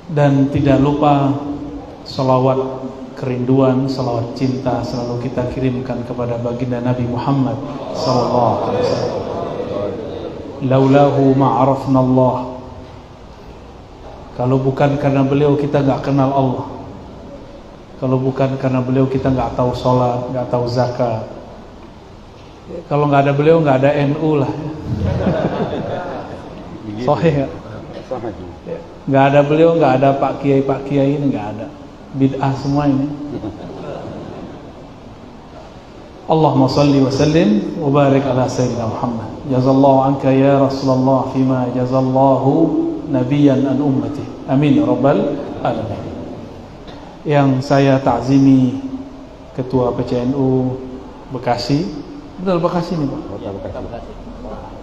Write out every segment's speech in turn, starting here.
Dan tidak lupa salawat kerinduan, salawat cinta selalu kita kirimkan kepada baginda Nabi Muhammad sallallahu alaihi wasallam. Laulahu ma'arafna Allah. Kalau bukan karena beliau kita nggak kenal Allah. Kalau bukan karena beliau kita nggak tahu sholat, nggak tahu zakat. Kalau nggak ada beliau nggak ada NU lah. Sahih nggak? Nggak ada beliau nggak ada Pak Kiai ini nggak ada. Bid'ah semua ini. Allahumma salli wa sallim wa barik ala sayyidina Muhammad. Jazallahu anka ya Rasulullah fima jazallahu nabiyan an ummati. Amin ya rabbal alamin. Yang saya ta'zimi Ketua PCNU Bekasi. Betul Bekasi nih Pak? Kota Bekasi.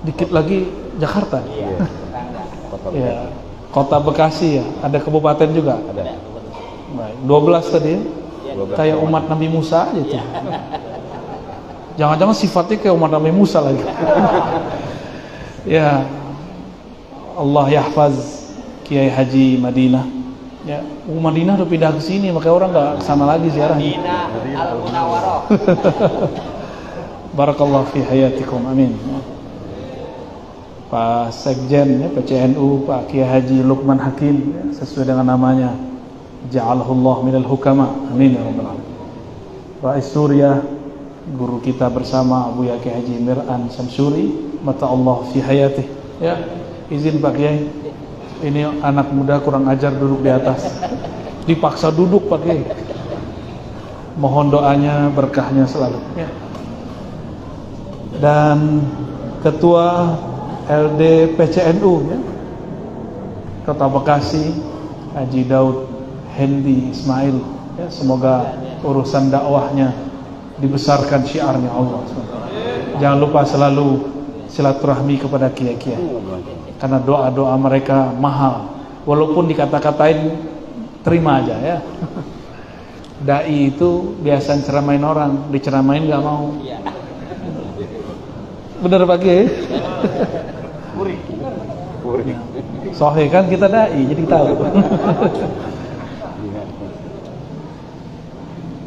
Dikit lagi Jakarta. Iya. Ya, Kota Bekasi ya. Ada kabupaten juga? Ada. Baik, 12 tadi ya? 12. Kayak umat Nabi Musa aja tuh. Jangan-jangan sifatnya kayak umat Nabi Musa lagi. Ya, Allah yahfaz Kiai Haji Madinah. Ya, Madinah udah pindah ke sini, makanya orang nggak kesana lagi ziarahnya. Madinah Al-Munawwarah. Barakallahu fi hayatikum, amin. Pak Sekjen ya, PCNU, Pak Kiai Haji Lukman Hakim ya, sesuai dengan namanya. Ja'alahullah minal hukama, amin ya rabbal alamin. Rais Surya, guru kita bersama Abu Kiai Haji Mir'an Samsuri, mata Allah fi hayatih. Ya, izin Pak Kiai. Ini anak muda kurang ajar duduk di atas. Dipaksa duduk Pak Kiai. Mohon doanya, berkahnya selalu. Ya. Dan Ketua LD PCNU ya, Kota Bekasi, Haji Daud Hendi Ismail. Ya, semoga urusan dakwahnya dibesarkan syiarnya Allah. Jangan lupa selalu silaturahmi kepada kiai-kiai. Karena doa-doa mereka mahal. Walaupun dikata-katain terima aja ya. Dai itu biasa ceramain orang, diceramain nggak mau. Bener Pak Kiai? Sohe kan kita dai, jadi tahu.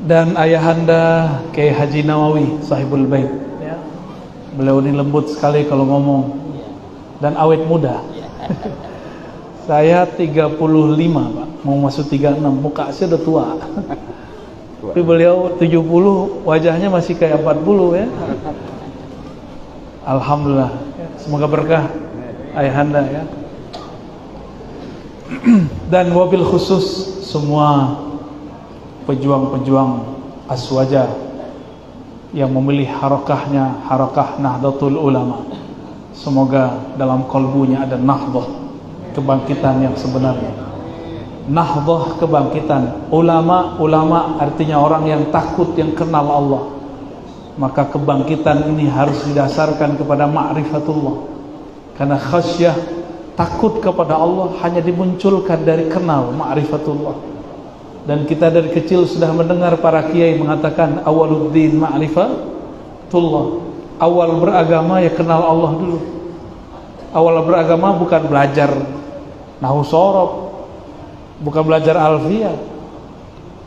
Dan ayahanda Kiai Haji Nawawi Sahibul Bait ya. Beliau ini lembut sekali kalau ngomong dan awet muda. Saya 35 Pak, mau masuk 36, muka saya udah tua. Tapi beliau 70, wajahnya masih kayak 40 ya. Alhamdulillah, semoga berkah ayahanda ya. Dan wabil khusus semua pejuang-pejuang Aswaja yang memilih harakahnya, harakah Nahdlatul Ulama. Semoga dalam kalbunya ada nahdah, kebangkitan yang sebenarnya. Nahdah, kebangkitan. Ulama artinya orang yang takut, yang kenal Allah. Maka kebangkitan ini harus didasarkan kepada ma'rifatullah. Karena khasyah, takut kepada Allah hanya dimunculkan dari kenal ma'rifatullah. Dan kita dari kecil sudah mendengar para kiai mengatakan awaluddin ma'rifatullah. Awal beragama ya kenal Allah dulu. Awal beragama bukan belajar nahwu shorof, bukan belajar alfiyah,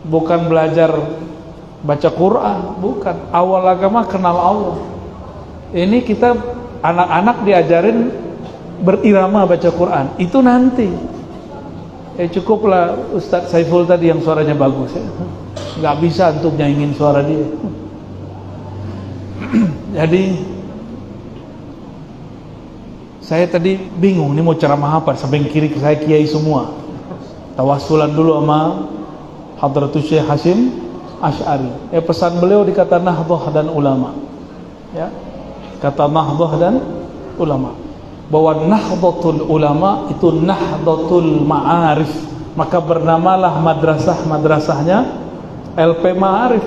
bukan belajar baca Quran, bukan. Awal agama kenal Allah. Ini kita anak-anak diajarin berirama baca Quran. Itu nanti. Cukuplah Ustadz Saiful tadi yang suaranya bagus ya. Nggak bisa untuk nyanyiin suara dia. Jadi saya tadi bingung nih mau ceramah apa. Samping kiri saya kiai semua. Tawasulan dulu sama Hadratus Syekh Hasyim Asy'ari. Pesan beliau dikata nahdah dan ulama. Ya. Kata nahdah dan ulama. Bahwa nahdlatul ulama itu nahdlatul ma'arif. Maka bernamalah madrasahnya LP Ma'arif.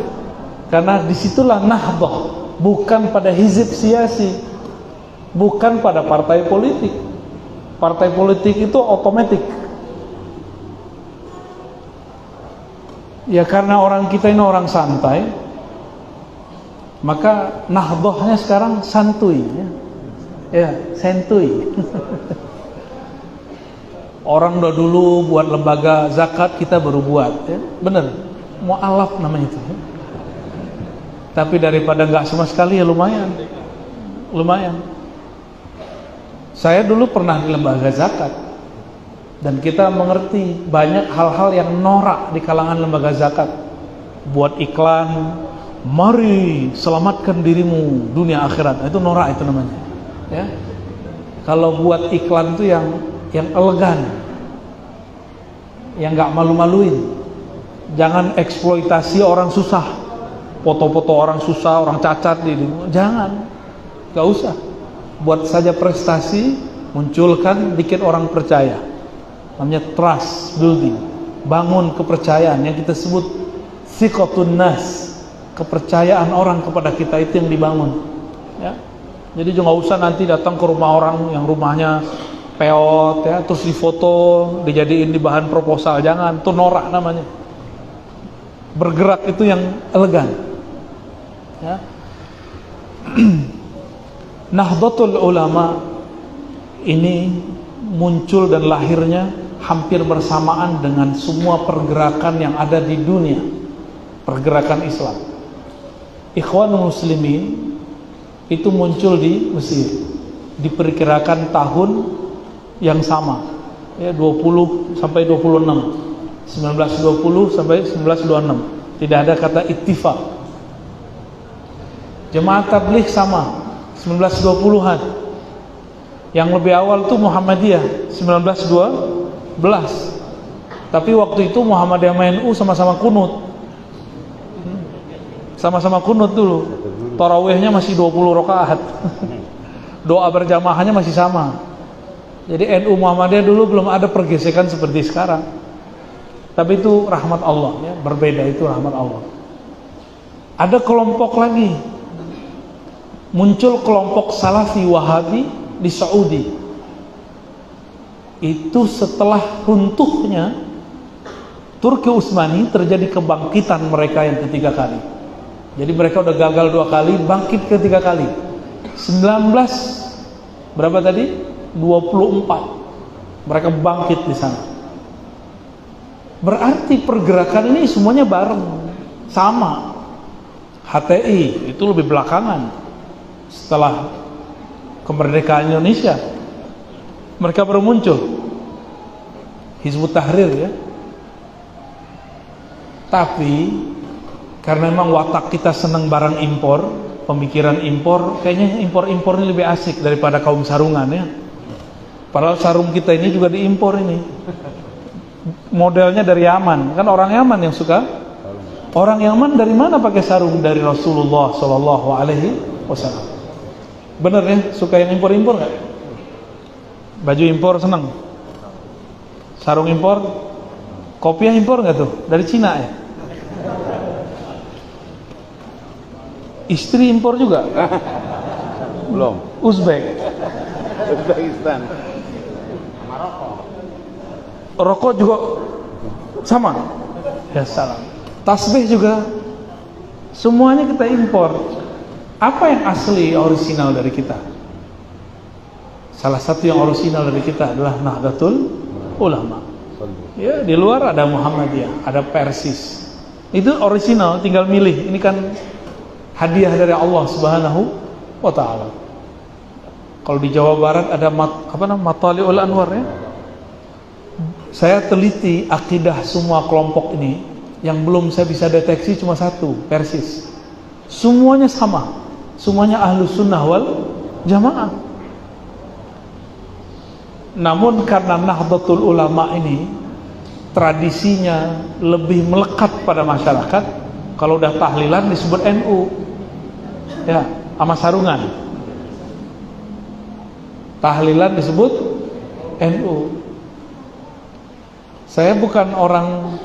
Karena disitulah nahdah, bukan pada hizib siasi, bukan pada partai politik. Partai politik itu otomatis. Ya karena orang kita ini orang santai, maka nahdahnya sekarang santuy ya. Ya, santuy. Orang udah dulu buat lembaga zakat, kita baru buat, ya? Bener, mu'alaf namanya itu, ya? Tapi daripada nggak sama sekali ya lumayan. Saya dulu pernah di lembaga zakat, dan kita mengerti banyak hal-hal yang norak di kalangan lembaga zakat. Buat iklan, mari selamatkan dirimu dunia akhirat, itu norak itu namanya, ya. Kalau buat iklan itu yang elegan, yang nggak malu-maluin. Jangan eksploitasi orang susah, foto-foto orang susah, orang cacat jangan, nggak usah. Buat saja prestasi, munculkan, bikin orang percaya. Namanya trust building, bangun kepercayaan yang kita sebut thiqatun nas, kepercayaan orang kepada kita, itu yang dibangun, ya. Jadi nggak usah nanti datang ke rumah orang yang rumahnya peot, ya, terus difoto, dijadiin di bahan proposal. Jangan, itu norak namanya. Bergerak itu yang elegan, ya. Nahdlatul Ulama ini muncul dan lahirnya hampir bersamaan dengan semua pergerakan yang ada di dunia, pergerakan Islam. Ikhwanul Muslimin itu muncul di Mesir, diperkirakan tahun yang sama, ya, 20 sampai 26, 1920 sampai 1926. Tidak ada kata ittifaq. Jemaah tabligh sama, 1920-an. Yang lebih awal itu Muhammadiyah 1912. Tapi waktu itu Muhammadiyah sama NU sama-sama kunut. Sama-sama kunut dulu. Tarawihnya masih 20 rakaat. Doa berjamaahnya masih sama. Jadi NU Muhammadiyah dulu belum ada pergesekan seperti sekarang. Tapi itu rahmat Allah, ya, berbeda, itu rahmat Allah. Ada kelompok lagi, muncul kelompok Salafi Wahabi di Saudi. Itu setelah runtuhnya Turki Utsmani terjadi kebangkitan mereka yang ketiga kali. Jadi mereka udah gagal 2 kali, bangkit ketiga kali. 19 berapa tadi? 24. Mereka bangkit di sana. Berarti pergerakan ini semuanya bareng, sama. HTI itu lebih belakangan, setelah kemerdekaan Indonesia. Mereka baru muncul. Hizbut Tahrir, ya. Tapi karena memang watak kita senang barang impor, pemikiran impor, kayaknya impor-impor ini lebih asik daripada kaum sarungan, ya. Padahal sarung kita ini juga diimpor ini. Modelnya dari Yaman, kan orang Yaman yang suka. Orang Yaman dari mana pakai sarung? Dari Rasulullah Shallallahu Alaihi Wasallam. Bener ya, suka yang impor-impor nggak? Baju impor seneng, sarung impor, kopiah impor nggak tuh? Dari Cina ya? Istri impor juga? Belum. Uzbek. Uzbekistan. Rokok juga sama. Ya salam. Tasbih juga. Semuanya kita impor. Apa yang asli, orisinal dari kita? Salah satu yang orisinal dari kita adalah Nahdlatul Ulama. Ya, di luar ada Muhammadiyah, ada Persis. Itu orisinal, tinggal milih. Ini kan hadiah dari Allah Subhanahu wa Ta'ala. Kalau di Jawa Barat ada Matali'ul Anwar, ya. Saya teliti akidah semua kelompok ini, yang belum saya bisa deteksi cuma satu, Persis. Semuanya sama, semuanya Ahlus Sunnah wal Jamaah. Namun karena Nahdlatul Ulama ini tradisinya lebih melekat pada masyarakat, kalau udah tahlilan disebut NU, ya, sama sarungan. Tahlilan disebut NU. Saya bukan orang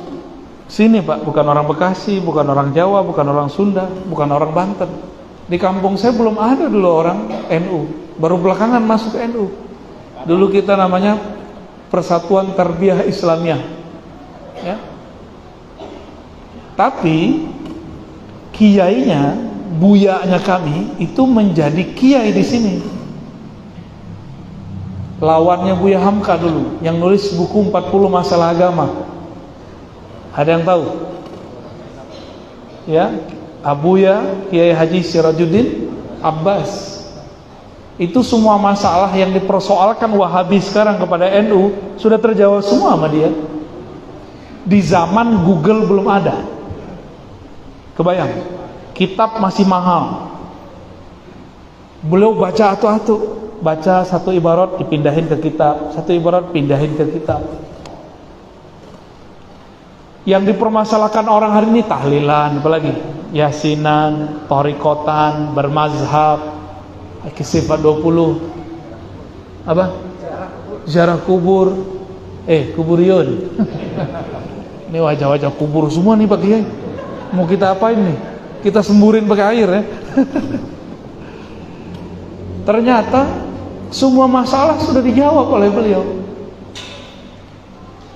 sini, Pak, bukan orang Bekasi, bukan orang Jawa, bukan orang Sunda, bukan orang Banten. Di kampung saya belum ada dulu orang NU, baru belakangan masuk NU. Dulu kita namanya Persatuan Tarbiyah Islamiyah, ya. Tapi kiainya, buyanya kami itu menjadi kiai di sini. lawannya Buya Hamka dulu, yang nulis buku 40 masalah agama. Ada yang tahu? Ya, Abuya Kiai Haji Sirajuddin Abbas. Itu semua masalah yang dipersoalkan Wahabi sekarang kepada NU sudah terjawab semua sama dia. Di zaman Google belum ada. Kebayang, kitab masih mahal. Beliau baca atu-atu, baca satu ibarat dipindahin ke kitab, satu ibarat pindahin ke kitab. Yang dipermasalahkan orang hari ini tahlilan, apalagi yasinan, torikotan, bermazhab, sifat 20, apa? Ziarah kubur, kuburiyun. Ini wajah-wajah kubur semua nih Pak Kiai. Mau kita apain nih? Kita semburin pakai air ya. Ternyata semua masalah sudah dijawab oleh beliau.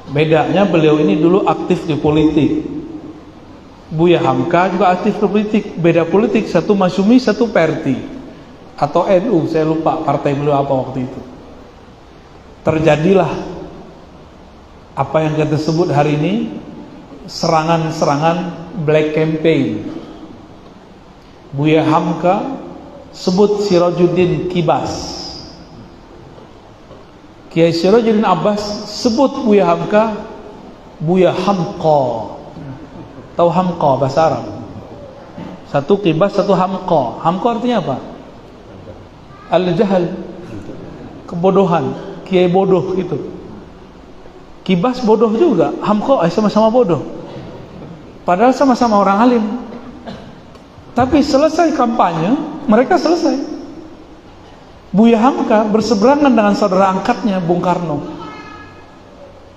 Bedanya beliau ini dulu aktif di politik. Buya Hamka juga aktif di politik. Beda politik, satu Masyumi, satu Perti atau NU, saya lupa partai beliau apa waktu itu. Terjadilah apa yang kita sebut hari ini serangan-serangan black campaign. Buya Hamka sebut Sirajuddin Kibas, Kiai Sirajuddin Abbas sebut Buya Hamka Buya Hamqa. Tahu Hamqa bahasa Arab? Satu Kibas, satu Hamqa. Hamqa artinya apa? Al-jahal, kebodohan, kiai bodoh gitu. Kibas bodoh juga, Hamqa sama-sama bodoh. Padahal sama-sama orang alim. Tapi selesai kampanye, mereka selesai. Buya Hamka berseberangan dengan saudara angkatnya Bung Karno.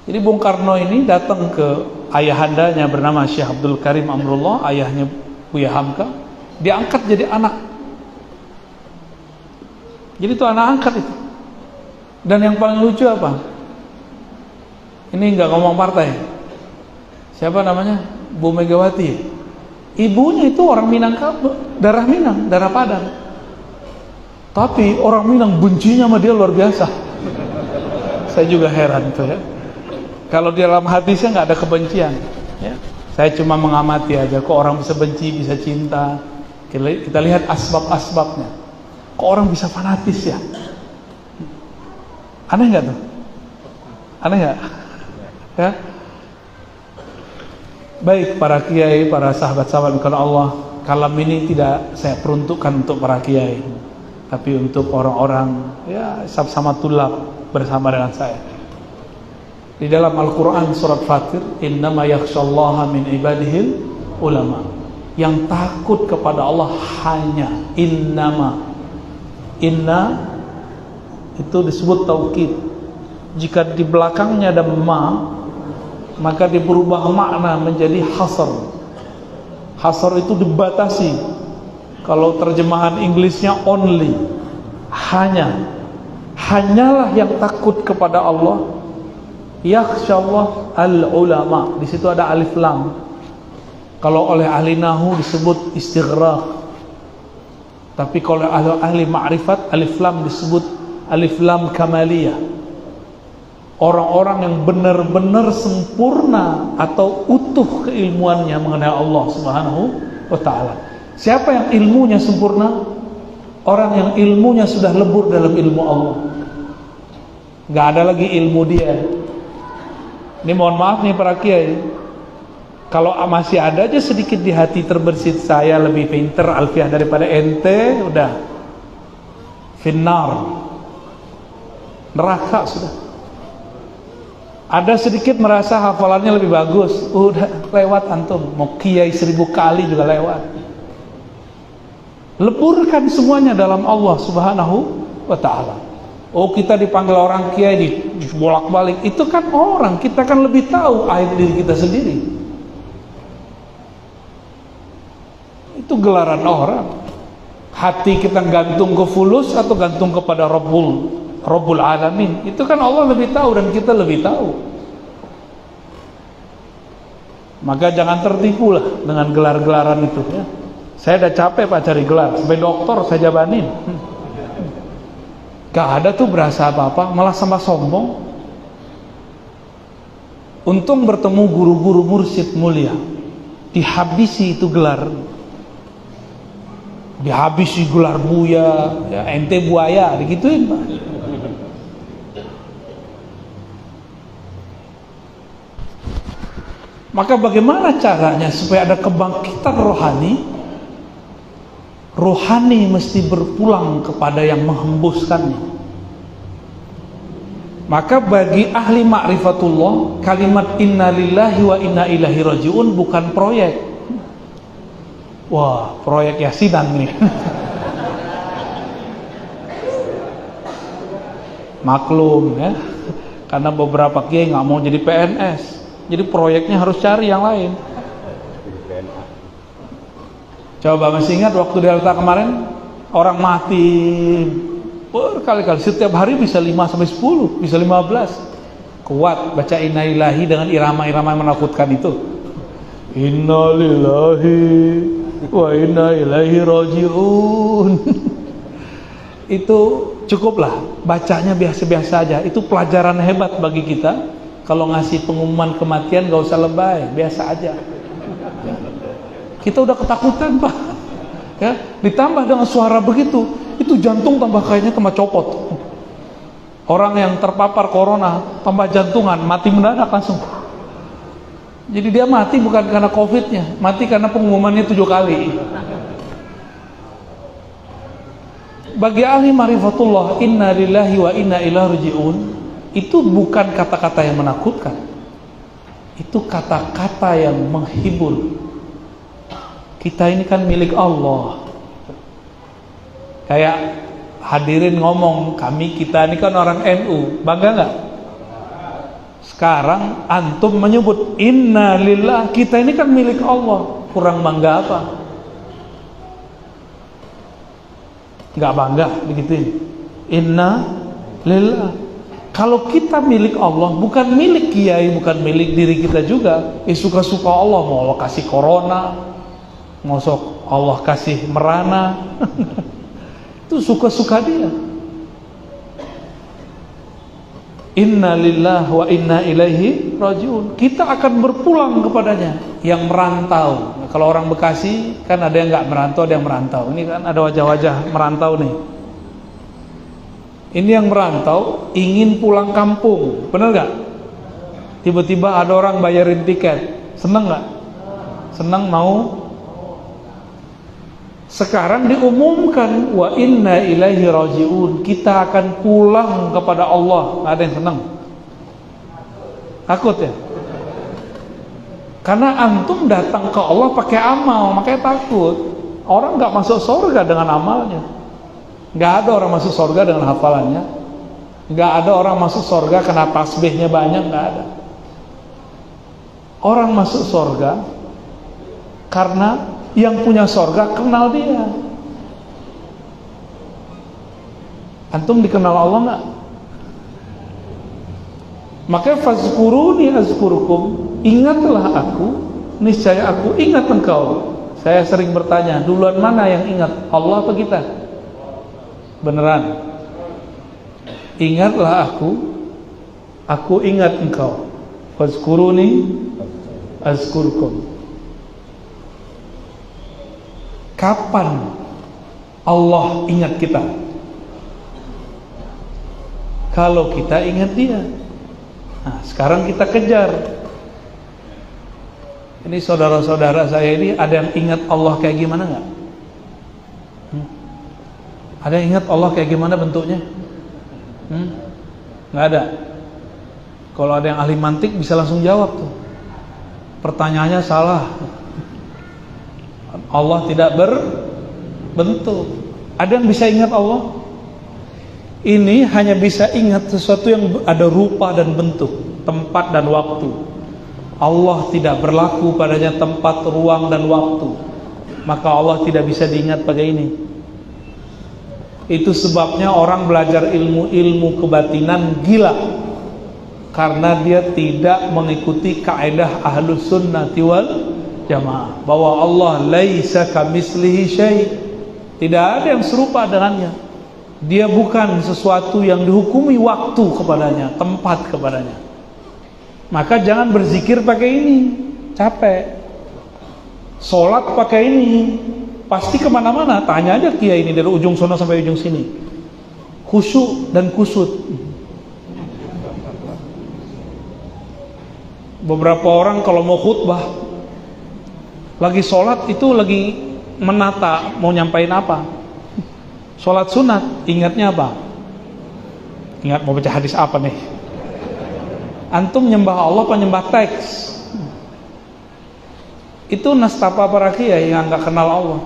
Jadi Bung Karno ini datang ke ayahandanya bernama Syekh Abdul Karim Amrullah, ayahnya Buya Hamka, diangkat jadi anak. Jadi itu anak angkat itu. Dan yang paling lucu apa? Ini nggak ngomong partai. Siapa namanya? Bu Megawati. Ibunya itu orang Minangkabau, darah Minang, darah Padang. Tapi orang Minang bencinya sama dia luar biasa. Saya juga heran tuh ya. Kalau di dalam hati saya nggak ada kebencian. Ya. Saya cuma mengamati aja. Kok orang bisa benci, bisa cinta. Kita lihat asbab-asbabnya. Kok orang bisa fanatis ya? Aneh nggak tuh? Aneh nggak? Ya. Baik para kiai, para sahabat-sahabat karena Allah, kalam ini tidak saya peruntukkan untuk para kiai, tapi untuk orang-orang ya sama-sama tulab bersama dengan saya. Di dalam Al-Quran surat Fatir, innama yakhshallaha min ibadihil ulama. Yang takut kepada Allah hanya innama. Inna itu disebut taukid. Jika di belakangnya ada ma, maka berubah makna menjadi hasar. Hasar itu dibatasi. Kalau terjemahan Inggrisnya only, hanya. Hanyalah yang takut kepada Allah. Yakhsyallah al-ulama. Di situ ada alif lam. Kalau oleh ahli nahu disebut istighraq. Tapi kalau ahli ma'rifat, alif lam disebut alif lam kamaliyah. Orang-orang yang benar-benar sempurna atau utuh keilmuannya mengenai Allah Subhanahu wa ta'ala. Siapa yang ilmunya sempurna? Orang yang ilmunya sudah lebur dalam ilmu Allah. Gak ada lagi ilmu dia. Ini mohon maaf nih para kiai, kalau masih ada aja sedikit di hati terbersit saya lebih pinter alfiah daripada ente, udah finnar, neraka sudah. Ada sedikit merasa hafalannya lebih bagus, udah lewat antum. Mau kiai 1000 kali juga lewat. Leburkan semuanya dalam Allah Subhanahu wa ta'ala. Oh, kita dipanggil orang kiai dibolak-balik, itu kan orang, kita kan lebih tahu aib diri kita sendiri. Itu gelaran orang. Hati kita gantung ke fulus atau gantung kepada Rabbul Alamin, itu kan Allah lebih tahu dan kita lebih tahu. Maka jangan tertipu lah dengan gelar-gelaran itu ya. Saya udah capek Pak cari gelar, sampai doktor saya jabanin. Gak ada tuh berasa apa-apa, malah sama sombong. Untung bertemu guru-guru mursyid mulia, dihabisi itu gelar, dihabisi gelar buya, ya, ente buaya, digituin Pak. Maka bagaimana caranya supaya ada kebangkitan rohani? Rohani mesti berpulang kepada yang menghembuskannya. Maka bagi ahli ma'rifatullah, kalimat inna lillahi wa inna ilaihi raji'un bukan proyek. Wah, proyek yasinan nih. Maklum ya, karena beberapa kiai nggak mau jadi PNS, jadi proyeknya harus cari yang lain. Coba masih ingat waktu Delta kemarin, orang mati berkali-kali, setiap hari bisa 5-10, bisa 15. Kuat baca inna lillahi dengan irama-irama yang menakutkan itu. Inna lillahi wa inna ilaihi raji'un. Itu cukuplah, bacanya biasa-biasa aja. Itu pelajaran hebat bagi kita. Kalau ngasih pengumuman kematian gak usah lebay, biasa aja. Kita udah ketakutan Pak ya, ditambah dengan suara begitu, itu jantung tambah kayaknya kema copot. Orang yang terpapar corona tambah jantungan, mati mendadak langsung. Jadi dia mati bukan karena covidnya, mati karena pengumumannya 7 kali. Bagi ahli marifatullah, inna lillahi wa inna ilaihi raji'un, itu bukan kata-kata yang menakutkan, itu kata-kata yang menghibur. Kita ini kan milik Allah. Kayak hadirin ngomong, kita ini kan orang NU, bangga nggak? Sekarang antum menyebut inna lillah, kita ini kan milik Allah, kurang bangga apa? Nggak bangga begituin. Inna lillah. Kalau kita milik Allah, bukan milik kiai, bukan milik diri kita juga. Suka-suka Allah, mau Allah kasih corona, ngosok Allah kasih merana. Itu suka-suka dia. Inna lillahi wa inna ilaihi raji'un. Kita akan berpulang kepadanya. Yang merantau, nah, kalau orang Bekasi kan ada yang nggak merantau, ada yang merantau. Ini kan ada wajah-wajah merantau nih. Ini yang merantau ingin pulang kampung, bener nggak? Tiba-tiba ada orang bayarin tiket, seneng nggak? Seneng mau. Sekarang diumumkan wa inna ilaihi raji'un, kita akan pulang kepada Allah. Nggak ada yang senang? Takut ya? Karena antum datang ke Allah pakai amal, makanya takut. Orang nggak masuk surga dengan amalnya, nggak ada orang masuk surga dengan hafalannya, nggak ada orang masuk surga karena tasbihnya banyak, nggak ada. Orang masuk surga karena yang punya sorga kenal dia. Antum dikenal Allah nggak? Makanya fazkuruni azkurukum, ingatlah aku, niscaya aku ingat engkau. Saya sering bertanya, duluan mana yang ingat, Allah apa kita? Beneran. Ingatlah aku ingat engkau. Fazkuruni azkurukum. Kapan Allah ingat kita? Kalau kita ingat dia. Nah, sekarang kita kejar. Ini saudara-saudara saya ini, ada yang ingat Allah kayak gimana nggak? Ada yang ingat Allah kayak gimana bentuknya? Nggak ada. Kalau ada yang ahli mantik bisa langsung jawab tuh. Pertanyaannya salah. Allah tidak berbentuk. Ada yang bisa ingat Allah? Ini hanya bisa ingat sesuatu yang ada rupa dan bentuk, tempat dan waktu. Allah tidak berlaku padanya tempat, ruang dan waktu. Maka Allah tidak bisa diingat pakai ini. Itu sebabnya orang belajar ilmu kebatinan gila, karena dia tidak mengikuti kaidah ahlus sunnati wal jamaah, bahwa Allah laisa kamitslihi syai', tidak ada yang serupa dengannya. Dia bukan sesuatu yang dihukumi waktu kepadanya, tempat kepadanya. Maka jangan berzikir pakai ini, capek. Sholat pakai ini, pasti kemana-mana. Tanya aja kiai ini dari ujung sana sampai ujung sini. Khusyuk dan kusut. Beberapa orang kalau mau khutbah, lagi sholat itu lagi menata mau nyampain apa. Sholat sunat, ingatnya apa? Ingat mau baca hadis apa nih? Antum nyembah Allah apa nyembah teks? Itu nastapa para kiai yang nggak kenal Allah,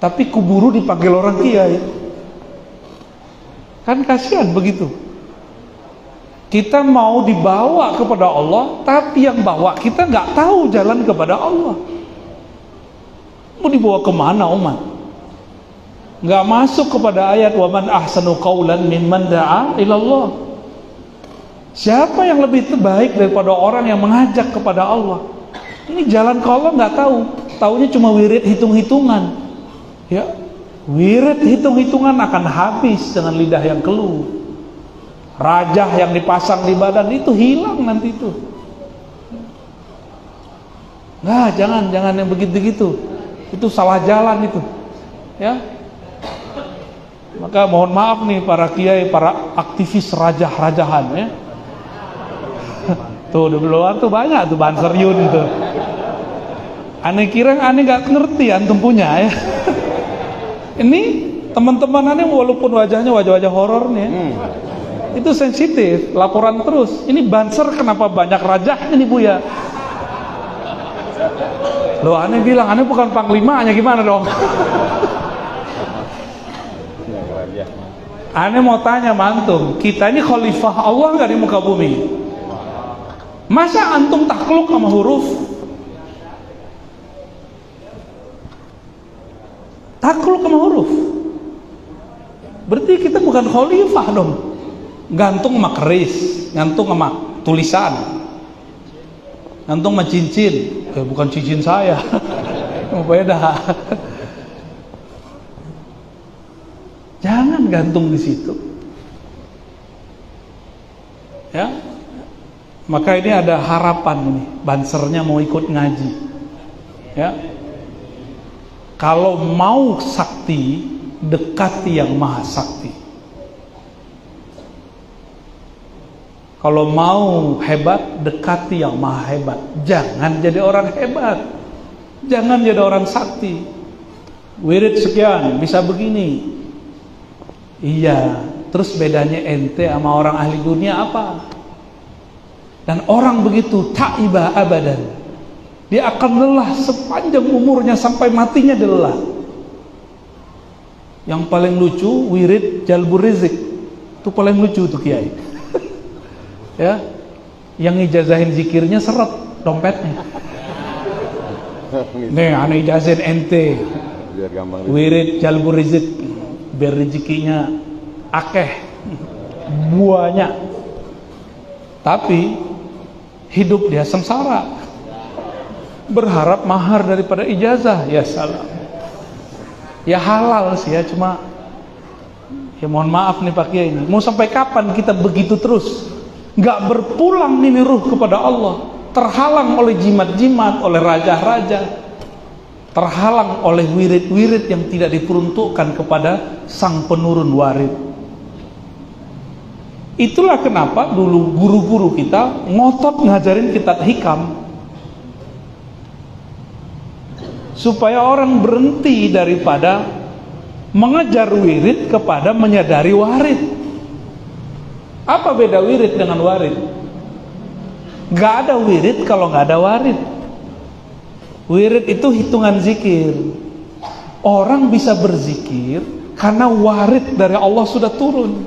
tapi kuburu dipanggil orang kiai. Kan kasihan begitu. Kita mau dibawa kepada Allah, tapi yang bawa kita nggak tahu jalan kepada Allah. Mau dibawa kemana umat? Nggak masuk kepada ayat wa man ahsanu qaulan mimman da'a ilallah. Siapa yang lebih baik daripada orang yang mengajak kepada Allah? Ini jalan ke Allah nggak tahu, taunya cuma wirid hitung-hitungan. Ya, wirid hitung-hitungan akan habis dengan lidah yang keluh. Rajah yang dipasang di badan itu hilang nanti itu. Nah, jangan yang begitu-gitu. Itu salah jalan itu. Ya. Maka mohon maaf nih para kiai, para aktivis rajah-rajahan ya. Tuh di luar tuh banyak tuh Banser Yun tuh. Aneh kira aneh gak ngerti antum punya ya. Ini teman-teman aneh walaupun wajahnya wajah-wajah horor nih ya. Itu sensitif, laporan terus. Ini Banser kenapa banyak rajahnya nih Buya? Loh aneh bilang aneh bukan panglimanya, gimana dong? Aneh mau tanya mantum, kita ini khalifah Allah nggak di muka bumi? Masa antum takluk sama huruf? Takluk sama huruf? Berarti kita bukan khalifah dong. Gantung sama keris, gantung sama tulisan, gantung sama cincin. Bukan cincin saya, beda. Jangan gantung di situ. Ya. Maka ini ada harapan nih, Bansernya mau ikut ngaji. Ya. Kalau mau sakti, dekati yang maha sakti. Kalau mau hebat, dekati yang maha hebat. Jangan jadi orang hebat. Jangan jadi orang sakti. Wirid sekian, bisa begini. Iya, terus bedanya ente sama orang ahli dunia apa? Dan orang begitu ta'iba abadan, dia akan lelah sepanjang umurnya sampai matinya dia lelah. Yang paling lucu wirid jalbur rizq, itu paling lucu tuh kiai. Ya, yang ijazahin zikirnya seret dompetnya. Nih, aneh ijazahin ente wirid jalbur rizq, biar rezekinya akeh buahnya, tapi hidup dia sengsara, berharap mahar daripada ijazah. Ya salam, ya halal sih ya, cuma ya mohon maaf nih Pak Kiai, ini mau sampai kapan kita begitu terus nggak berpulang ini ruh kepada Allah, terhalang oleh jimat-jimat, oleh raja-raja, terhalang oleh wirid-wirid yang tidak diperuntukkan kepada sang penurun warid. Itulah kenapa dulu guru-guru kita ngotot ngajarin kitab hikam, supaya orang berhenti daripada mengejar wirid kepada menyadari warid. Apa beda wirid dengan warid? Gak ada wirid kalau gak ada warid. Wirid itu hitungan zikir. Orang bisa berzikir karena warid dari Allah sudah turun.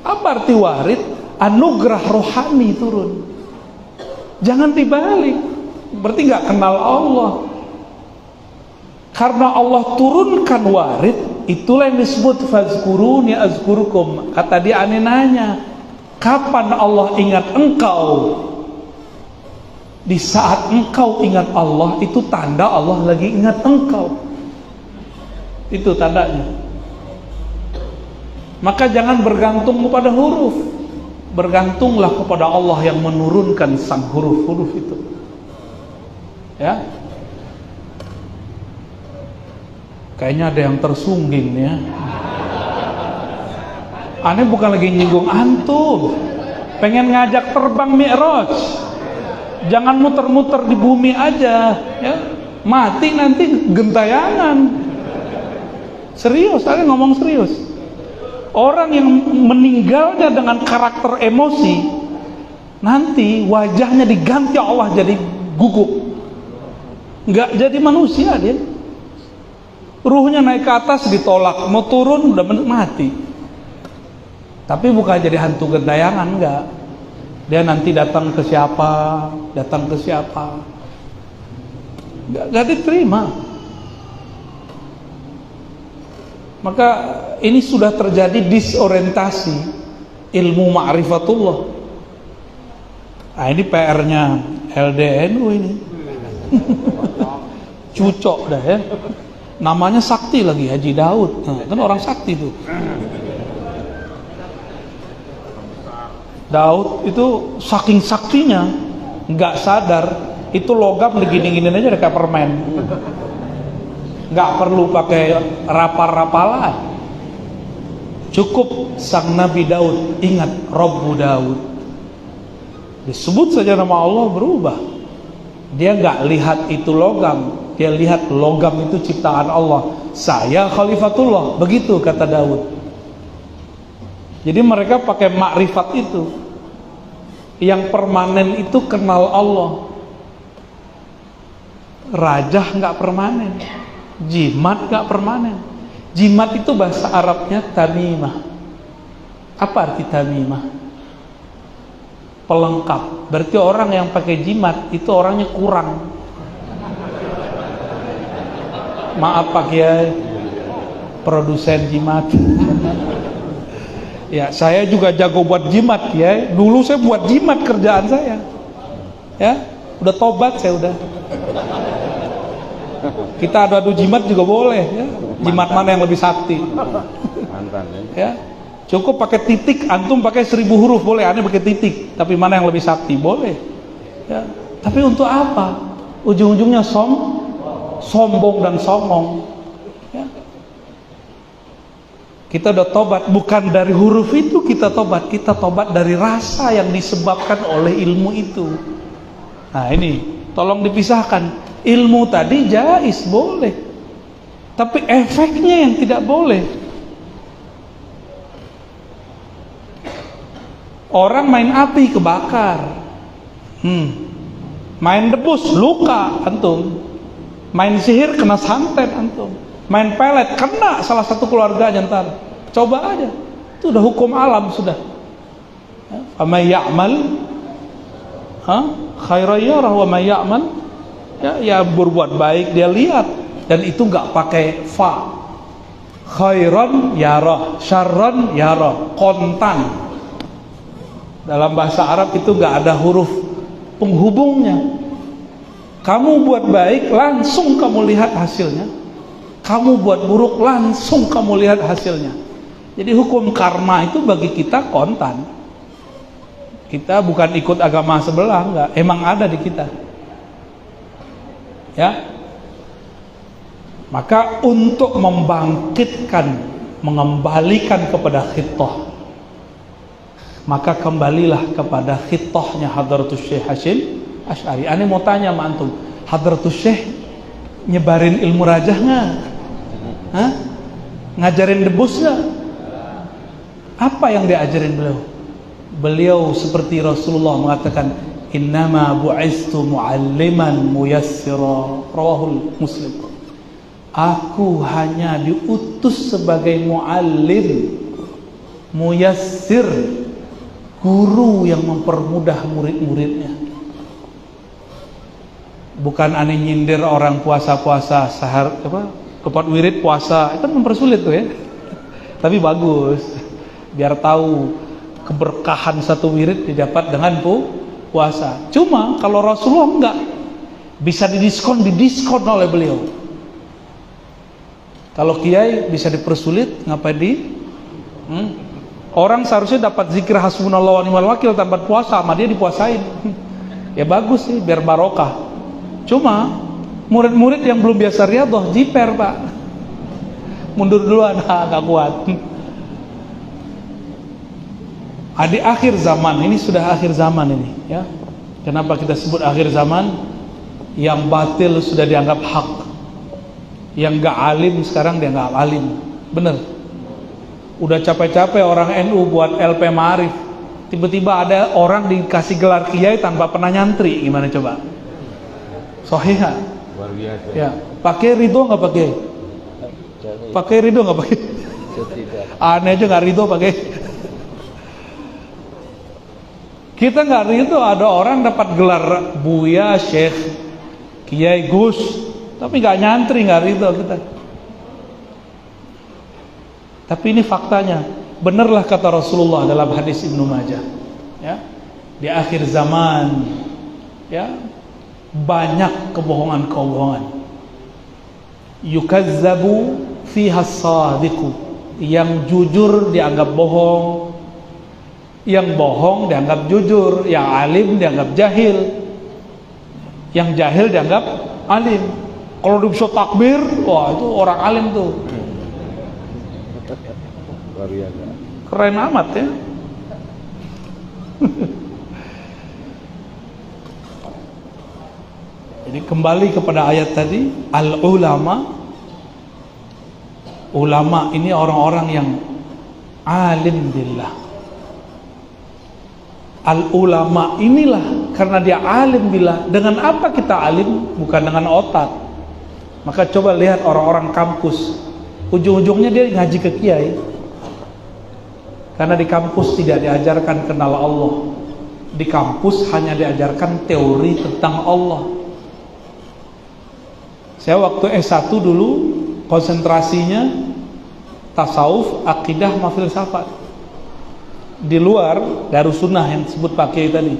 Apa arti warid? Anugerah rohani turun. Jangan dibalik, berarti nggak kenal Allah. Karena Allah turunkan warid, itulah yang disebut fazkuruni azkurukum. Kata dia, aneh nanya, kapan Allah ingat engkau? Di saat engkau ingat Allah, itu tanda Allah lagi ingat engkau. Itu tandanya. Maka jangan bergantung kepada huruf, bergantunglah kepada Allah yang menurunkan sang huruf-huruf itu. Ya, kayaknya ada yang tersungging ya. Aneh bukan lagi nyinggung antum, pengen ngajak terbang Mi'raj. Jangan muter-muter di bumi aja, ya. Mati nanti gentayangan. Serius, saya ngomong serius. Orang yang meninggalnya dengan karakter emosi, nanti wajahnya diganti Allah jadi guguk. Nggak jadi manusia dia. Ruhnya naik ke atas ditolak, mau turun udah mati. Tapi bukan jadi hantu gentayangan, enggak. Dia nanti datang ke siapa, nggak diterima. Maka ini sudah terjadi disorientasi ilmu ma'rifatullah. Nah, ini PR-nya LDNU ini. Cucok dah ya. Namanya sakti lagi, Haji Daud. Nah, kan orang sakti tuh. Daud itu saking saktinya, nggak sadar itu logam digini-giniin aja kayak permen. Nggak perlu pakai rapal-rapalan. Cukup sang Nabi Daud ingat Rabbu Daud. Disebut saja nama Allah berubah. Dia nggak lihat itu logam, dia lihat logam itu ciptaan Allah. Saya Khalifatullah, begitu kata Daud. Jadi mereka pakai makrifat itu. Yang permanen itu kenal Allah. Raja nggak permanen, jimat nggak permanen. Jimat itu bahasa Arabnya tamimah. Apa arti tamimah? Pelengkap. Berarti orang yang pakai jimat itu orangnya kurang. Maaf Pak Kiai, produsen jimat. Ya, saya juga jago buat jimat ya. Dulu saya buat jimat kerjaan saya. Ya, udah tobat saya udah. Kita adu-adu jimat juga boleh ya. Jimat mana yang lebih sakti? Mantan ya. Cukup pakai titik, antum pakai 1000 huruf boleh, aneh pakai titik. Tapi mana yang lebih sakti? Boleh. Ya. Tapi untuk apa? Ujung-ujungnya sombong dan songong. Ya. Kita udah tobat, bukan dari huruf itu kita tobat dari rasa yang disebabkan oleh ilmu itu. Nah ini, tolong dipisahkan. Ilmu tadi jais, boleh. Tapi efeknya yang tidak boleh. Orang main api kebakar, main debus luka antum, main sihir kena santet antum, main pelet kena salah satu keluarganya ntar. Coba aja, itu udah hukum alam sudah. Amay ya'mal khairan yarah wa may ya'mal, ya berbuat baik dia lihat, dan itu nggak pakai fa. Khairan yarah, syarran yarah, kontan. Dalam bahasa Arab itu nggak ada huruf penghubungnya. Kamu buat baik, langsung kamu lihat hasilnya. Kamu buat buruk, langsung kamu lihat hasilnya. Jadi hukum karma itu bagi kita kontan. Kita bukan ikut agama sebelah, enggak. Emang ada di kita. Ya. Maka untuk membangkitkan, mengembalikan kepada khittah, maka kembalilah kepada khittahnya Hadratus Syekh Hasyim Asy'ari. Aneh mau tanya sama antum, Hadratus Syekh nyebarin ilmu rajah nggak? Ngajarin debus nggak? Apa yang diajarin beliau? Beliau seperti Rasulullah mengatakan, innama bu'istu mu'alliman muyassira, rawahul Muslim. Aku hanya diutus sebagai mu'allim, muyassir, guru yang mempermudah murid-muridnya. Bukan aneh nyindir orang puasa-puasa sahar tepat wirid puasa, itu mempersulit tuh ya. Tapi bagus, biar tahu keberkahan satu wirid didapat dengan puasa. Cuma kalau Rasulullah enggak, bisa didiskon oleh beliau. Kalau kiai bisa dipersulit, ngapain Orang seharusnya dapat zikir hasbunallah wa ni'mal wakil tanpa puasa, sama dia dipuasain. Ya bagus sih, biar barokah. Cuma murid-murid yang belum biasa riyadhah jiper, Pak. Mundur duluan, gak kuat. Di akhir zaman, ini sudah akhir zaman ini, ya. Kenapa kita sebut akhir zaman? Yang batil sudah dianggap hak. Yang gak alim sekarang dianggap alim. Bener. Udah capek-capek orang NU buat LP Ma'arif, tiba-tiba ada orang dikasih gelar kiai tanpa pernah nyantri. Gimana coba? Sahih nggak? Luar biasa. Ya, pakai ridho nggak pakai? Pakai ridho nggak pakai? Aneh aja nggak ridho pakai. Kita nggak ridho, ada orang dapat gelar Buya, Syekh, Kiai, Gus, tapi nggak nyantri, nggak ridho kita. Tapi ini faktanya, benarlah kata Rasulullah dalam hadis Ibnu Majah, ya, di akhir zaman, ya, banyak kebohongan-kebohongan. Yukazzabu fiha as-sadiqu, yang jujur dianggap bohong, yang bohong dianggap jujur, yang alim dianggap jahil, yang jahil dianggap alim. Kalau dia bisa takbir, wah itu orang alim tuh. Luar biasa. Keren amat ya. Jadi kembali kepada ayat tadi, al-ulama, ulama ini orang-orang yang alim billah. Al-ulama inilah karena dia alim billah. Dengan apa kita alim? Bukan dengan otak. Maka coba lihat orang-orang kampus, ujung-ujungnya dia ngaji ke kiai. Karena di kampus tidak diajarkan kenal Allah. Di kampus hanya diajarkan teori tentang Allah. Saya waktu S1 dulu konsentrasinya tasawuf, akidah, sama filsafat. Di luar Darussunnah yang disebut Pak Kiai tadi,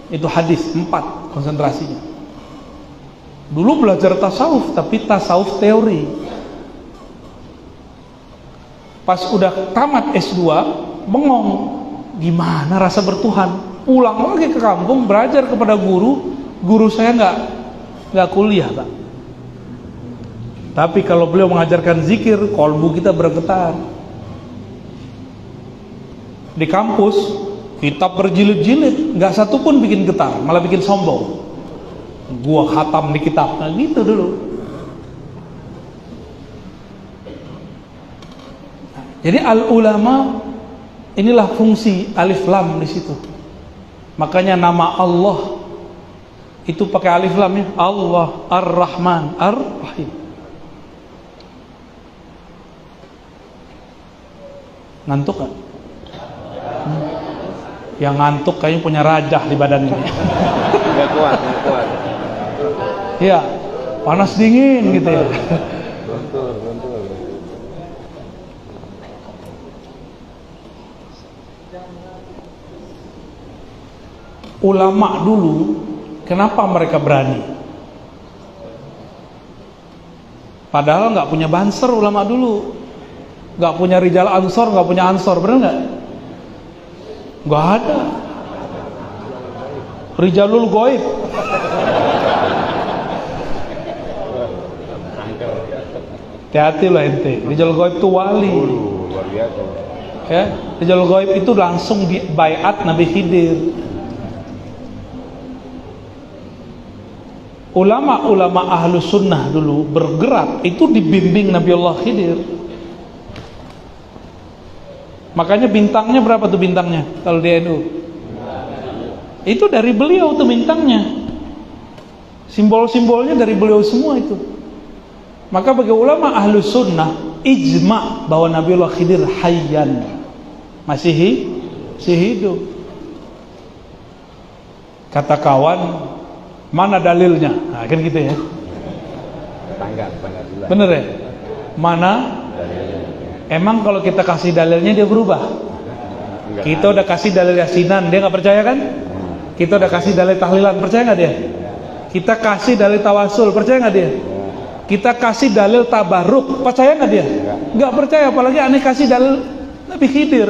itu hadis 4 konsentrasinya. Dulu belajar tasawuf, tapi tasawuf teori. Pas udah tamat S2, bengong, gimana rasa bertuhan? Pulang lagi ke kampung, belajar kepada guru saya nggak kuliah, Pak. Tapi kalau beliau mengajarkan zikir, kolbu kita bergetar. Di kampus, kitab berjilid-jilid, nggak satu pun bikin getar, malah bikin sombong. Gua khatam di kitab, nah gitu dulu. Jadi al-ulama inilah fungsi alif lam di situ. Makanya nama Allah itu pakai alif lam ya. Allah Ar-Rahman Ar-Rahim. Ngantuk kan? Yang ngantuk kayaknya punya rajah di badan ini. Nggak kuat. Iya, panas dingin gitu ya. Bentur. Ulama dulu, kenapa mereka berani? Padahal nggak punya banser ulama dulu, nggak punya rijal ansor, nggak punya ansor, bener nggak? Nggak ada. Rijalul goib. Hati-hati loh ente. Rijalul goib itu wali. Luar biasa. Ya, Rijalul goib itu langsung di baiat Nabi Khidir. Ulama-ulama ahlu sunnah dulu bergerak itu dibimbing Nabi Allah Khidir. Makanya bintangnya berapa tuh bintangnya kalau di NU? Itu dari beliau tuh bintangnya. Simbol-simbolnya dari beliau semua itu. Maka bagi ulama ahlu sunnah ijma bahwa Nabi Allah Khidir hayyan, masih hidup. Kata kawan, mana dalilnya? Nah, kan gitu ya. Tanggal. Bener ya? Mana? Emang kalau kita kasih dalilnya dia berubah? Enggak. Kita udah kasih dalil yasinan, dia nggak percaya kan? Kita udah kasih dalil tahlilan, percaya nggak dia? Kita kasih dalil tawasul, percaya nggak dia? Kita kasih dalil tabarruk, percaya nggak dia? Nggak percaya, apalagi aneh kasih dalil Nabi Khidir.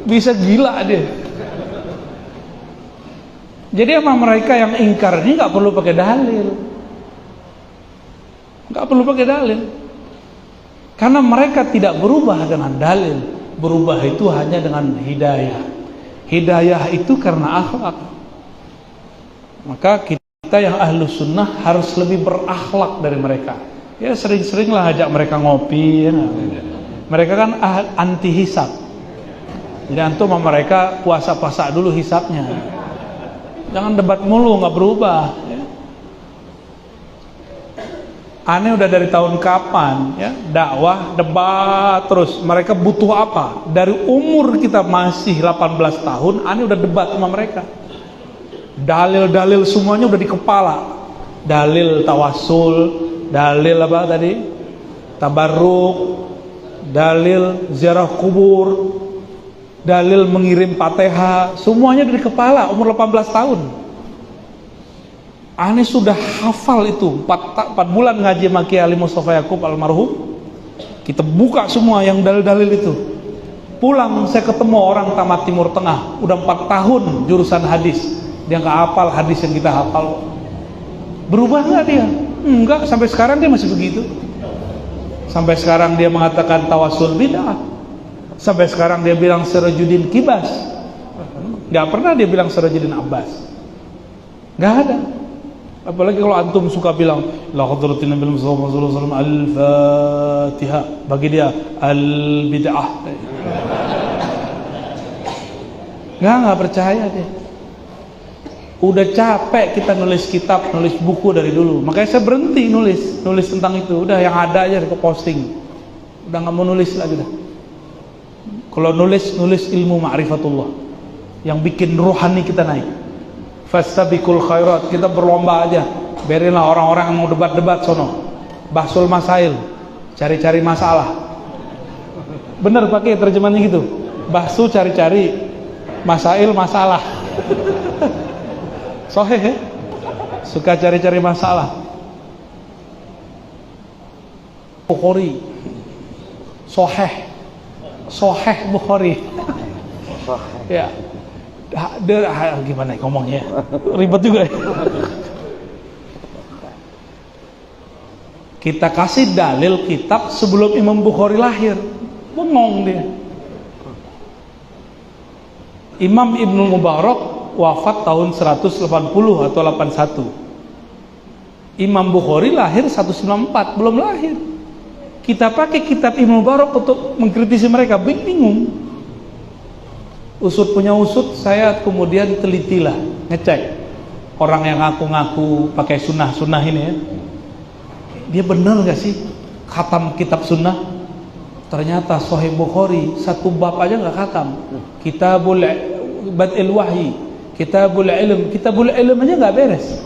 Bisa gila dia. Jadi emang mereka yang ingkar ini nggak perlu pakai dalil. Nggak perlu pakai dalil. Karena mereka tidak berubah dengan dalil. Berubah itu hanya dengan hidayah. Hidayah itu karena akhlak. Maka kita yang ahlu sunnah harus lebih berakhlak dari mereka. Ya sering-seringlah ajak mereka ngopi ya. Mereka kan anti hisab. Jadi antum sama mereka puasa-puasa dulu hisabnya. Jangan debat mulu, nggak berubah ya. Aneh udah dari tahun kapan ya, dakwah, debat terus. Mereka butuh apa? Dari umur kita masih 18 tahun, aneh udah debat sama mereka. Dalil-dalil semuanya udah di kepala. Dalil tawasul, dalil apa tadi? Tabarruk, dalil ziarah kubur, dalil mengirim Fatihah, semuanya dari kepala umur 18 tahun. Aneh sudah hafal itu 4 bulan ngaji sama Kiai Ali Mustafa Yakub almarhum. Kita buka semua yang dalil-dalil itu. Pulang saya ketemu orang tamat Timur Tengah, udah 4 tahun jurusan hadis. Dia nggak hafal hadis yang kita hafal. Berubah nggak dia? Enggak, sampai sekarang dia masih begitu. Sampai sekarang dia mengatakan tawasul bid'ah. Sampai sekarang dia bilang Sirajuddin Kibas. Nggak pernah dia bilang Sirajuddin Abbas. Nggak ada. Apalagi kalau antum suka bilang la hadratin Nabi Muhammad sallallahu alaihi wasallam al-Fatihah, bagi dia al-bid'ah. Nggak percaya dia. Udah capek kita nulis kitab, nulis buku dari dulu. Makanya saya berhenti nulis tentang itu. Udah yang ada aja di posting. Udah nggak mau nulis lagi dah. Kalau nulis ilmu ma'rifatullah yang bikin rohani kita naik. Fastabiqul khairat, kita berlomba aja. Biarinlah orang-orang yang mau debat-debat sono. Bahsul masail, cari-cari masalah. Bener pakai terjemahannya gitu. Bahsu cari-cari, masail masalah. Soheh ya? Suka cari-cari masalah. Bukhari, Soheh Bukhari. Ya, gimana ngomongnya? Ribet juga ya. Kita kasih dalil kitab sebelum Imam Bukhari lahir. Bengong dia. Imam Ibnu Mubarak wafat tahun 180 atau 81. Imam Bukhari lahir 194, belum lahir. Kita pakai kitab Ibnu Mubarak untuk mengkritisi mereka, bingung. Usut punya usut, saya kemudian telitilah, ngecek orang yang ngaku-ngaku pakai sunnah ini ya. Dia benar gak sih khatam kitab sunnah? Ternyata Sahih Bukhari satu bab aja gak khatam. Kitabul Bad'il Wahyi, Kitabul Ilm aja nggak beres.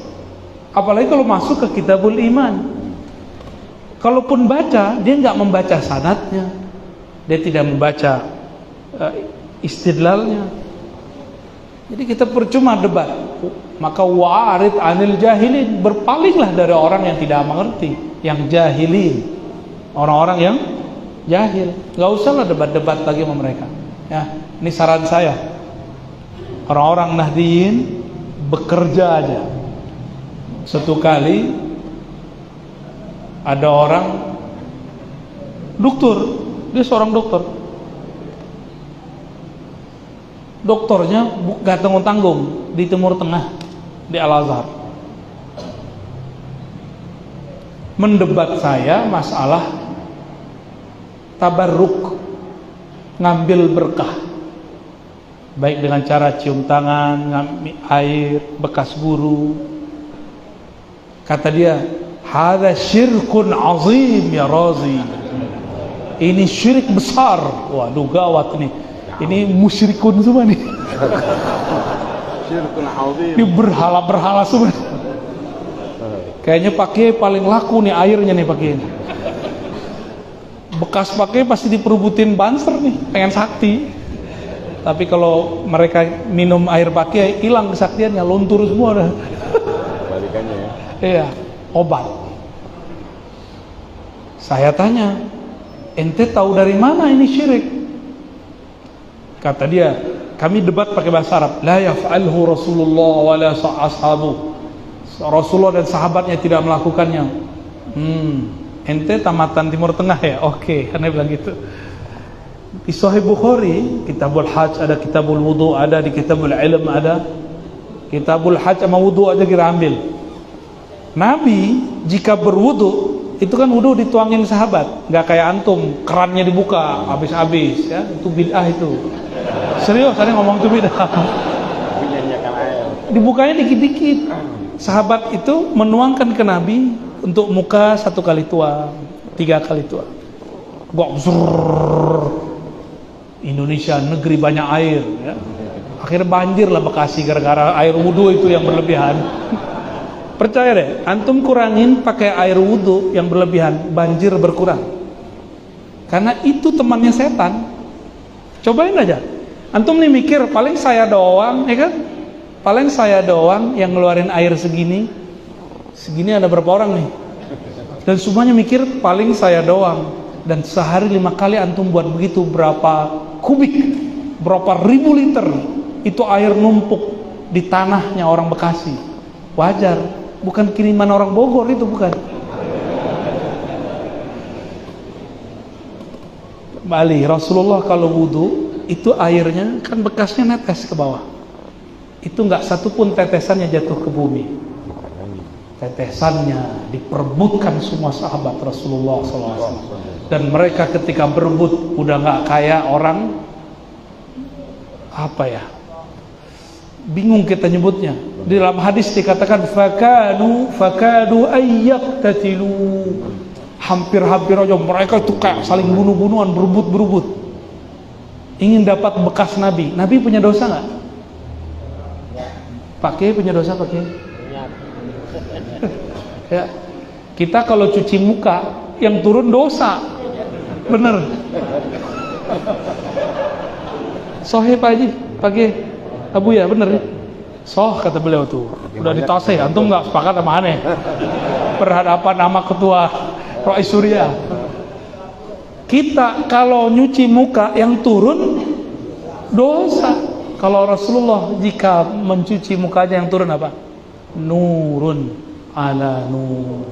Apalagi kalau masuk ke Kitabul Iman. Kalaupun baca, dia nggak membaca sanadnya, dia tidak membaca istidlalnya. Jadi kita percuma debat. Maka wa'arid anil jahilin, berpalinglah dari orang yang tidak mengerti, yang jahilin, orang-orang yang jahil. Nggak usahlah debat-debat lagi sama mereka. Ya, ini saran saya. Orang-orang Nahdiyin bekerja aja. Satu kali ada orang dokter, dia seorang dokter. Dokternya gak tanggung-tanggung di Timur Tengah, di Al-Azhar. Mendebat saya masalah tabarruk, ngambil berkah, baik dengan cara cium tangan, ngambil air, bekas guru. Kata dia, hadza syirkun azim ya Razi. Ini syirik besar. Waduh gawat nih. Ini musyrikun semua nih. Syirkun azim. Ini berhala-berhala semua. Kayaknya pakai paling laku nih airnya nih pakai ini. Bekas pakai pasti diperubutin banser nih, pengen sakti. Tapi kalau mereka minum air pakai hilang kesaktiannya, luntur semua dah. Balikannya ya. Iya, obat. Saya tanya, ente tahu dari mana ini syirik? Kata dia, kami debat pakai bahasa Arab. La yaf'alhu Rasulullah wa la ashabu. Rasulullah dan sahabatnya tidak melakukannya. Ente tamatan Timur Tengah ya? Oke, karena bilang gitu. Di Sahih Bukhari, Kitabul Hajj ada, Kitabul Wudu ada, di Kitabul Ilm ada. Kitabul Hajj sama wudu aja kita ambil. Nabi jika berwudu itu kan wudu dituangin sahabat, nggak kayak antum kerannya dibuka habis-habis ya, itu bid'ah itu. Serius, ada ngomong itu bid'ah. Dibukanya dikit-dikit. Sahabat itu menuangkan ke Nabi untuk muka 1 kali tuang, 3 kali tuang. Indonesia negeri banyak air ya. Akhirnya banjir lah Bekasi gara-gara air wudu itu yang berlebihan. Percaya deh, antum kurangin pakai air wudu yang berlebihan, banjir berkurang. Karena itu temannya setan. Cobain aja. Antum nih mikir, paling saya doang, ya kan? Paling saya doang yang ngeluarin air segini. Segini ada berapa orang nih? Dan semuanya mikir paling saya doang. Dan sehari 5 kali antum buat begitu, berapa kubik, berapa ribu liter itu air numpuk di tanahnya orang Bekasi. Wajar, bukan kiriman orang Bogor itu, bukan. Bali, Rasulullah kalau wudu itu airnya kan bekasnya netes ke bawah. Itu nggak satu pun tetesannya jatuh ke bumi. Tetesannya diperebutkan semua sahabat Rasulullah SAW. Dan mereka ketika berebut udah nggak kayak orang apa ya? Bingung kita nyebutnya. Di dalam hadis dikatakan fakadu ayyaqtatilu. Hampir-hampir aja mereka itu kayak saling bunuh-bunuhan, berebut. Ingin dapat bekas Nabi. Nabi punya dosa nggak? Pak Kiai punya dosa, Pak Kiai? Ya. Kita kalau cuci muka yang turun dosa. Bener. Sohe Pak Haji, Pak Kiai, Abu ya, bener ya? Soh kata beliau tuh. Udah ditasih, antum nggak sepakat sama aneh. Berhadapan nama ketua Rais Surya. Kita kalau nyuci muka yang turun dosa. Kalau Rasulullah jika mencuci mukanya yang turun apa? Nurun ala nur.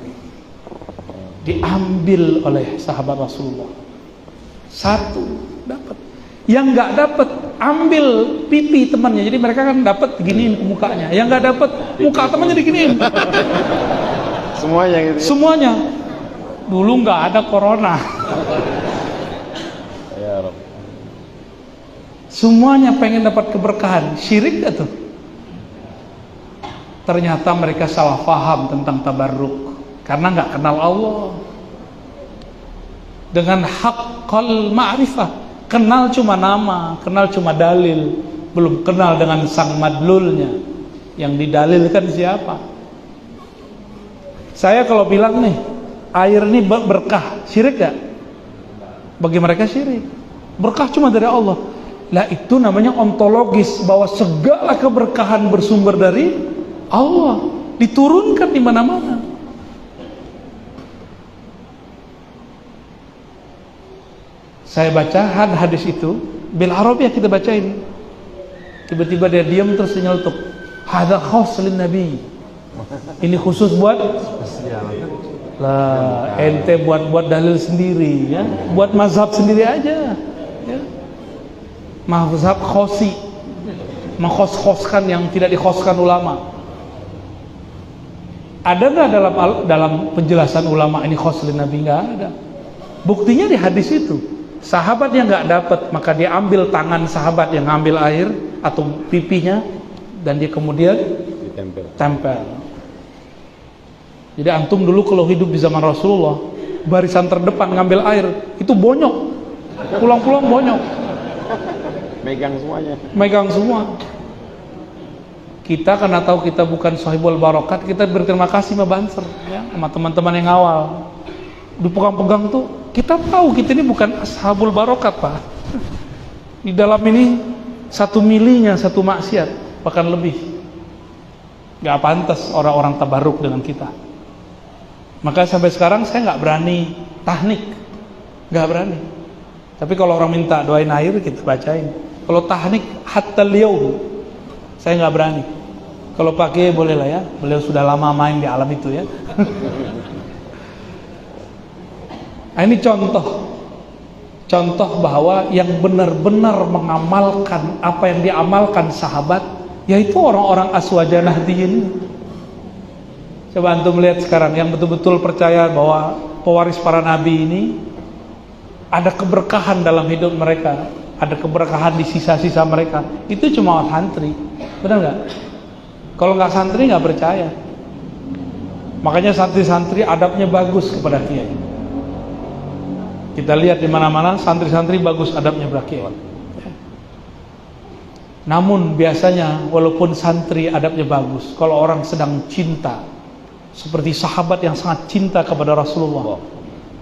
Diambil oleh sahabat Rasulullah. 1 dapat. Yang nggak dapat ambil pipi temannya. Jadi mereka kan dapat giniin ke mukanya. Yang nggak dapat muka temannya diginiin. Semuanya gitu. Semuanya. Dulu nggak ada corona. Ya Rob. Semuanya pengen dapat keberkahan. Syirik gak tuh? Ternyata mereka salah paham tentang tabarruk karena nggak kenal Allah. Dengan haqqal ma'rifah, kenal cuma nama, kenal cuma dalil, belum kenal dengan sang madlulnya. Yang didalilkan siapa? Saya kalau bilang nih, air ini berkah, syirik gak? Bagi mereka syirik. Berkah cuma dari Allah. Lah itu namanya ontologis, bahwa segala keberkahan bersumber dari Allah, diturunkan di mana-mana. Saya baca hadis itu, bil Arabiah kita bacain. Tiba-tiba dia diam terus nyeletuk. Hadza khas lin Nabi. Ini khusus buat lah, ente buat dalil sendiri ya, buat mazhab sendiri aja ya. Mazhab khosi, menghos-hoskan yang tidak dikhoskan ulama. Ada nggak dalam penjelasan ulama ini khos lin Nabi? Nggak ada. Buktinya di hadis itu, sahabat yang nggak dapat maka dia ambil tangan sahabat yang ngambil air atau pipinya dan dia kemudian tempel. Jadi antum dulu kalau hidup di zaman Rasulullah, barisan terdepan ngambil air itu bonyok, pulang-pulang bonyok, megang semua. Kita karena tahu kita bukan sahibul barokat, kita berterima kasih sama Banser ya, sama teman-teman yang awal. Dipegang-pegang tuh, kita tahu kita ini bukan ashabul barokat, Pak. Di dalam ini 1 milinya 1 maksiat, bahkan lebih. Gak pantas orang-orang tabarruk dengan kita. Maka sampai sekarang saya nggak berani tahnik. nggak berani. Tapi kalau orang minta doain air, kita bacain. Kalau tahnik hatta liyaum, saya nggak berani. Kalau pakai boleh lah ya, beliau sudah lama main di alam itu ya. Nah, ini contoh bahwa yang benar-benar mengamalkan apa yang diamalkan sahabat, yaitu orang-orang aswaja nahdiyin. Coba antum lihat sekarang yang betul-betul percaya bahwa pewaris para nabi ini ada keberkahan dalam hidup mereka, ada keberkahan di sisa-sisa mereka. Itu cuma santri, benar nggak? Kalau nggak santri nggak percaya. Makanya santri-santri adabnya bagus kepada kiai. Kita lihat di mana-mana santri-santri bagus adabnya berkiai. Namun biasanya walaupun santri adabnya bagus, kalau orang sedang cinta, seperti sahabat yang sangat cinta kepada Rasulullah,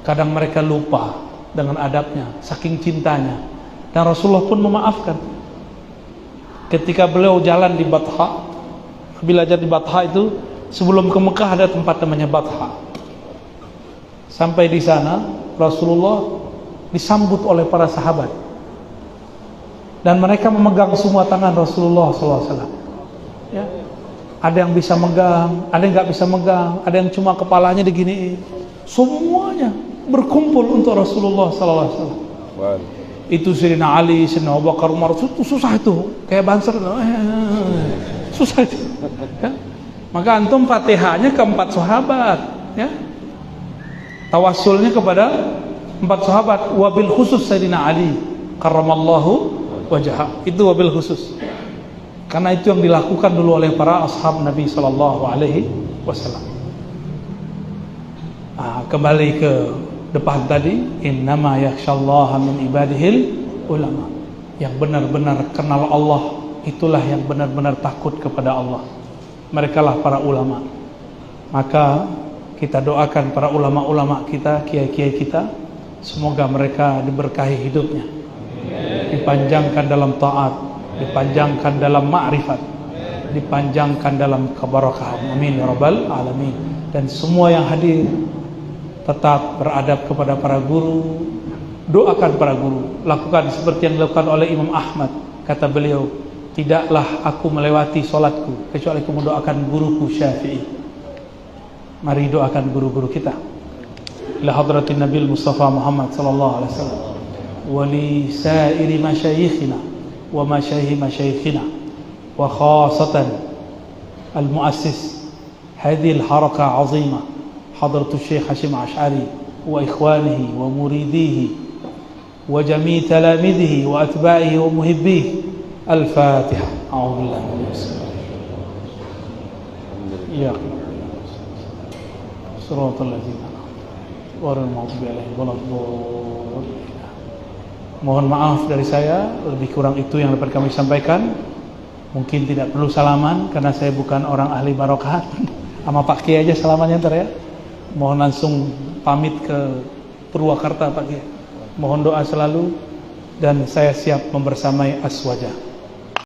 kadang mereka lupa dengan adabnya, saking cintanya. Dan Rasulullah pun memaafkan. Ketika beliau jalan di Batha, belajar di Batha itu, sebelum ke Mekah ada tempat namanya Batha. Sampai di sana Rasulullah disambut oleh para sahabat dan mereka memegang semua tangan Rasulullah SAW. Ya, ada yang bisa megang, ada yang nggak bisa megang, ada yang cuma kepalanya diginiin. Semuanya berkumpul untuk Rasulullah SAW. Wow. Itu Sayyidina Ali, Sayyidina Abu Bakar, Umar, itu susah itu, kayak banser, susah itu. Ya? Maka antum Fatihahnya ke 4 sahabat, ya. Tawassulnya kepada 4 sahabat, wabil khusus Sayyidina Ali karramallahu wajhah. Itu wabil khusus. Karena itu yang dilakukan dulu oleh para ashab Nabi sallallahu alaihi wasallam. Kembali ke depan tadi, innama yakhsyallaha min ibadihil ulama. Yang benar-benar kenal Allah, itulah yang benar-benar takut kepada Allah. Merekalah para ulama. Maka kita doakan para ulama-ulama kita, kiai-kiai kita, semoga mereka diberkahi hidupnya, dipanjangkan dalam taat, dipanjangkan dalam ma'rifat, dipanjangkan dalam keberkahan. Amin ya rabbal alamin. Dan semua yang hadir tetap beradab kepada para guru, doakan para guru, lakukan seperti yang dilakukan oleh Imam Ahmad. Kata beliau, tidaklah aku melewati solatku kecuali aku mendoakan guruku Syafi'i. Mari doakan guru-guru kita. Ila hadratin Nabi Mustafa Muhammad sallallahu alaihi wasallam wa li sa'iri masyayikhina wa masyayikh masyayikhina wa khasatan al-muassis hadhihi al-haraka 'azima hadratu Syekh Hashim Ash'ari wa ikhwanihi wa muridihi wa jami' talamidhihi wa atba'ihi wa muhibbihi. Al-Fatiha. A'udzu billahi minash shaitanir Shiratal ladzina ghairil maghdubi 'alaihim waladdallin. Mohon maaf dari saya, lebih kurang itu yang dapat kami sampaikan. Mungkin tidak perlu salaman karena saya bukan orang ahli barokah. Sama Pak Kiai aja salamannya ntar ya. Mohon langsung pamit ke Purwakarta Pak Kiai. Mohon doa selalu dan saya siap membersamai aswaja.